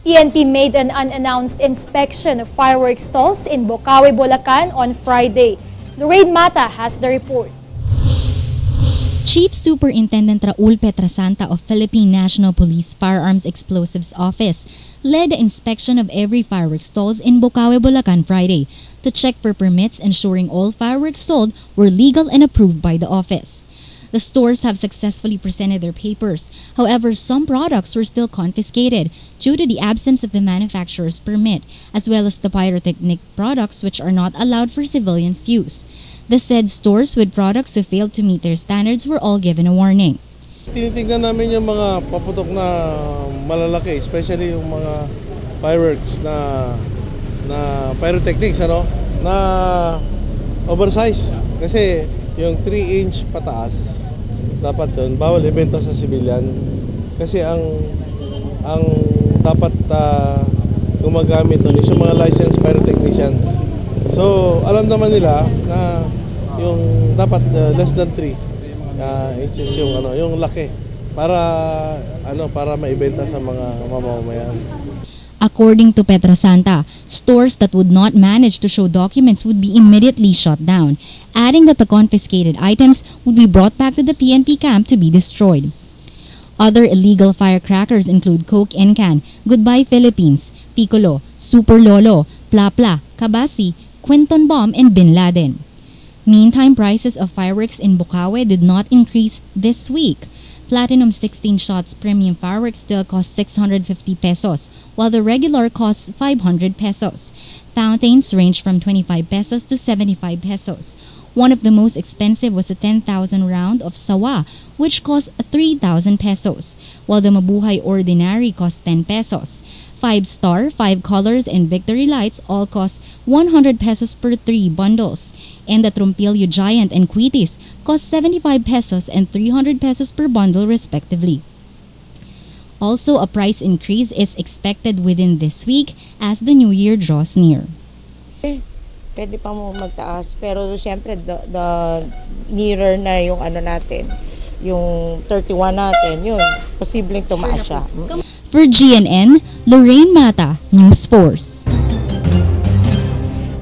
PNP made an unannounced inspection of fireworks stalls in Bocaue, Bulacan on Friday. Lorraine Mata has the report. Chief Superintendent Raul Petrasanta of Philippine National Police Firearms Explosives Office led the inspection of every fireworks stalls in Bocaue, Bulacan Friday to check for permits, ensuring all fireworks sold were legal and approved by the office. The stores have successfully presented their papers. However, some products were still confiscated due to the absence of the manufacturer's permit, as well as the pyrotechnic products which are not allowed for civilians' use. The said stores with products who failed to meet their standards were all given a warning. Tinitingnan namin yung mga paputok na malalaki, especially yung mga fireworks na pyrotechnics, na oversize. Kasi yung 3-inch pataas, dapat yun, bawal ibenta sa civilian. Kasi ang dapat gumagamit nun is yung mga licensed pyrotechnicians. So, alam naman nila na yung dapat less than 3 inches yung laki para maibenta sa mga mamamayan. According to Petrasanta, stores that would not manage to show documents would be immediately shut down, adding that the confiscated items would be brought back to the PNP camp to be destroyed. Other illegal firecrackers include Coke and Can, Goodbye Philippines, Piccolo, Super Lolo, Plapla, Kabasi, Quinton Bomb, and Bin Laden. Meantime, prices of fireworks in Bocaue did not increase this week. Platinum 16 shots premium fireworks still cost 650 pesos, while the regular costs 500 pesos. Fountains range from 25 pesos to 75 pesos. One of the most expensive was a 10,000 round of sawa, which cost 3,000 pesos, while the Mabuhay Ordinary cost 10 pesos. 5-star, 5 colors, and Victory Lights all cost 100 pesos per 3 bundles. And the Trumpillo Giant and Quitis cost 75 pesos and 300 pesos per bundle respectively. Also, a price increase is expected within this week as the New Year draws near. Pwede pa mo magtaas, pero siyempre the nearer na yung natin, yung 31 natin, yun, posibleng tumaas siya. For GNN, Lorraine Mata, News Force.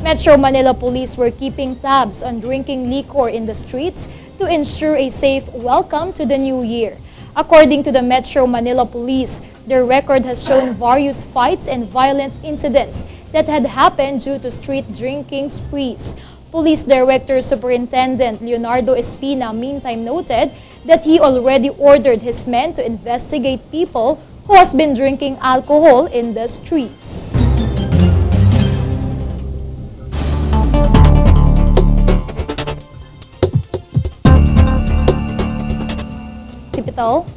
Metro Manila Police were keeping tabs on drinking liquor in the streets to ensure a safe welcome to the new year. According to the Metro Manila Police, their record has shown various fights and violent incidents that had happened due to street drinking sprees. Police Director Superintendent Leonardo Espina meantime noted that he already ordered his men to investigate people who has been drinking alcohol in the streets. Hospital.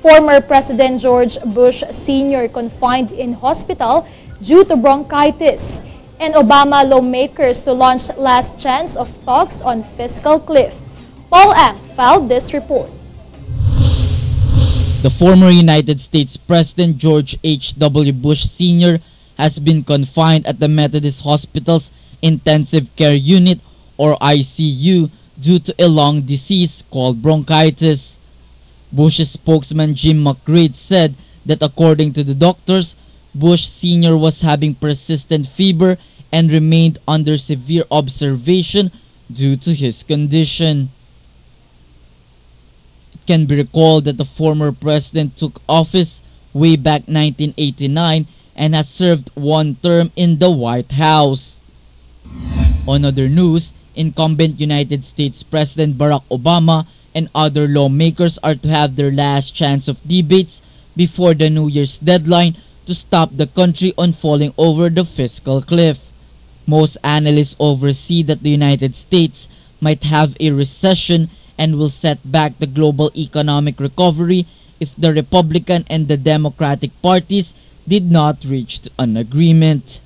Former President George Bush Sr. confined in hospital due to bronchitis, and Obama lawmakers to launch last chance of talks on fiscal cliff. Paul Ang filed this report. The former United States President George H.W. Bush Sr. has been confined at the Methodist Hospital's Intensive Care Unit or ICU due to a lung disease called bronchitis. Bush's spokesman Jim McGrath said that according to the doctors, Bush Sr. was having persistent fever and remained under severe observation due to his condition. It can be recalled that the former president took office way back 1989 and has served one term in the White House. On other news, incumbent United States President Barack Obama and other lawmakers are to have their last chance of debates before the New Year's deadline to stop the country on falling over the fiscal cliff. Most analysts oversee that the United States might have a recession and will set back the global economic recovery if the Republican and the Democratic parties did not reach an agreement.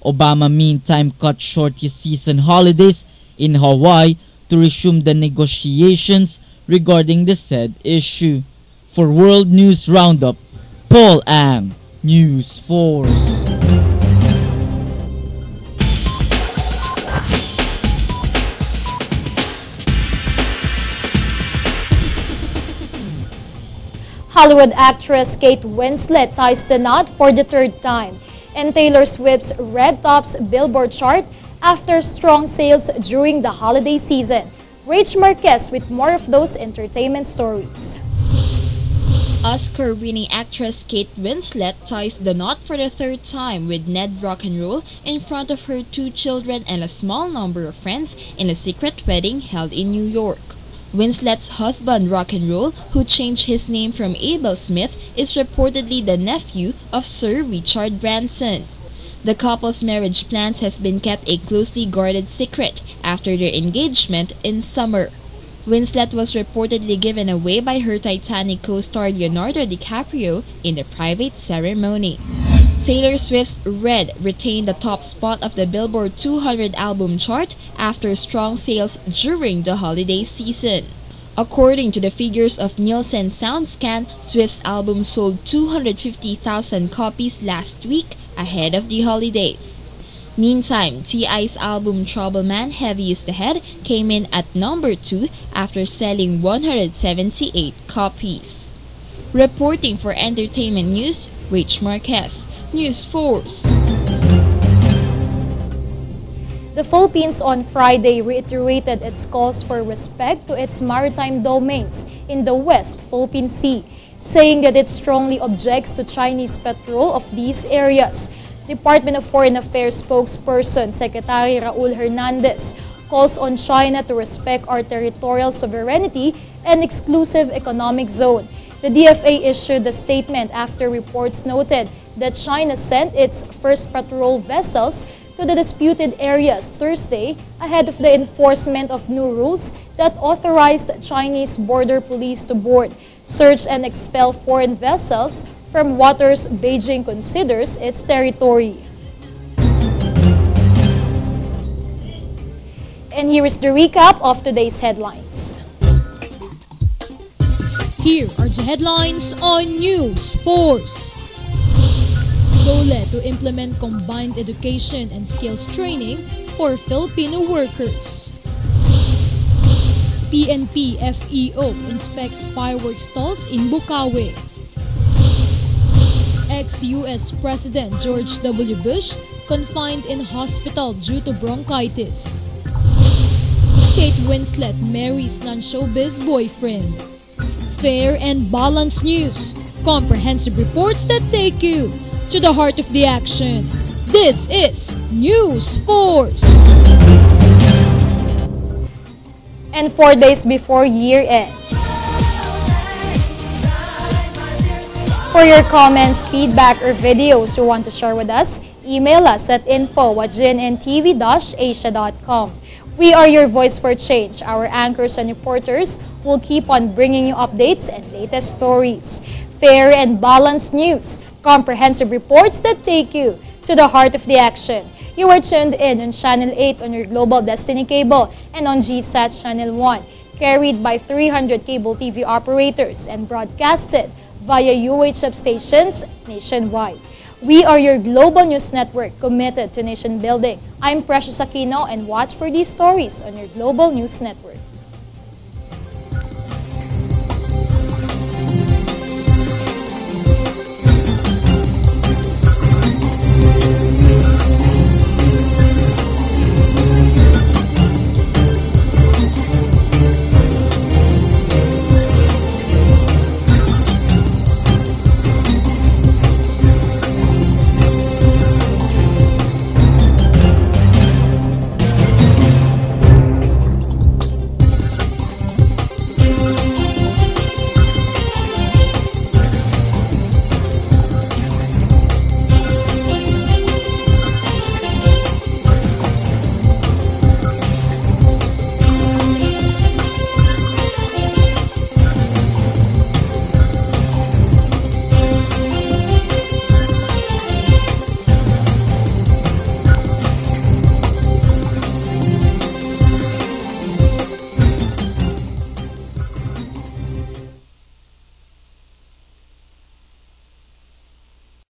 Obama meantime cut short his season holidays in Hawaii to resume the negotiations regarding the said issue. For World News Roundup, Paul Ang, News Force. Hollywood actress Kate Winslet ties the knot for the third time, and Taylor Swift's Red tops Billboard chart after strong sales during the holiday season. Rach Marquez with more of those entertainment stories. Oscar-winning actress Kate Winslet ties the knot for the third time with Ned Rock and Roll in front of her 2 children and a small number of friends in a secret wedding held in New York. Winslet's husband Rock and Roll, who changed his name from Abel Smith, is reportedly the nephew of Sir Richard Branson. The couple's marriage plans has been kept a closely guarded secret after their engagement in summer. Winslet was reportedly given away by her Titanic co-star Leonardo DiCaprio in the private ceremony. Taylor Swift's Red retained the top spot of the Billboard 200 album chart after strong sales during the holiday season. According to the figures of Nielsen SoundScan, Swift's album sold 250,000 copies last week ahead of the holidays. Meantime, T.I.'s album Trouble Man, Heavy Is the Head came in at number 2 after selling 178 copies. Reporting for Entertainment News, Rach Marquez, News Force. The Philippines on Friday reiterated its calls for respect to its maritime domains in the West Philippine Sea, saying that it strongly objects to Chinese patrol of these areas. Department of Foreign Affairs spokesperson Secretary Raul Hernandez calls on China to respect our territorial sovereignty and exclusive economic zone. The DFA issued a statement after reports noted that China sent its first patrol vessels to the disputed areas Thursday ahead of the enforcement of new rules that authorized Chinese border police to board, search and expel foreign vessels from waters Beijing considers its territory. And here is the recap of today's headlines. Here are the headlines on News Force. DOLE to implement combined education and skills training for Filipino workers. PNP FEO inspects fireworks stalls in Bukawi. Ex-US President George W. Bush confined in hospital due to bronchitis. Kate Winslet marries non-showbiz boyfriend. Fair and balanced news. Comprehensive reports that take you to the heart of the action. This is News Force. And 4 days before year ends. For your comments, feedback, or videos you want to share with us, email us at info@gnnTV-asia.com. We are your voice for change. Our anchors and reporters will keep on bringing you updates and latest stories. Fair and balanced news. Comprehensive reports that take you to the heart of the action. You are tuned in on Channel 8 on your Global Destiny Cable and on GSAT Channel 1, carried by 300 cable TV operators and broadcasted via UHF stations nationwide. We are your global news network committed to nation building. I'm Precious Aquino and watch for these stories on your Global News Network.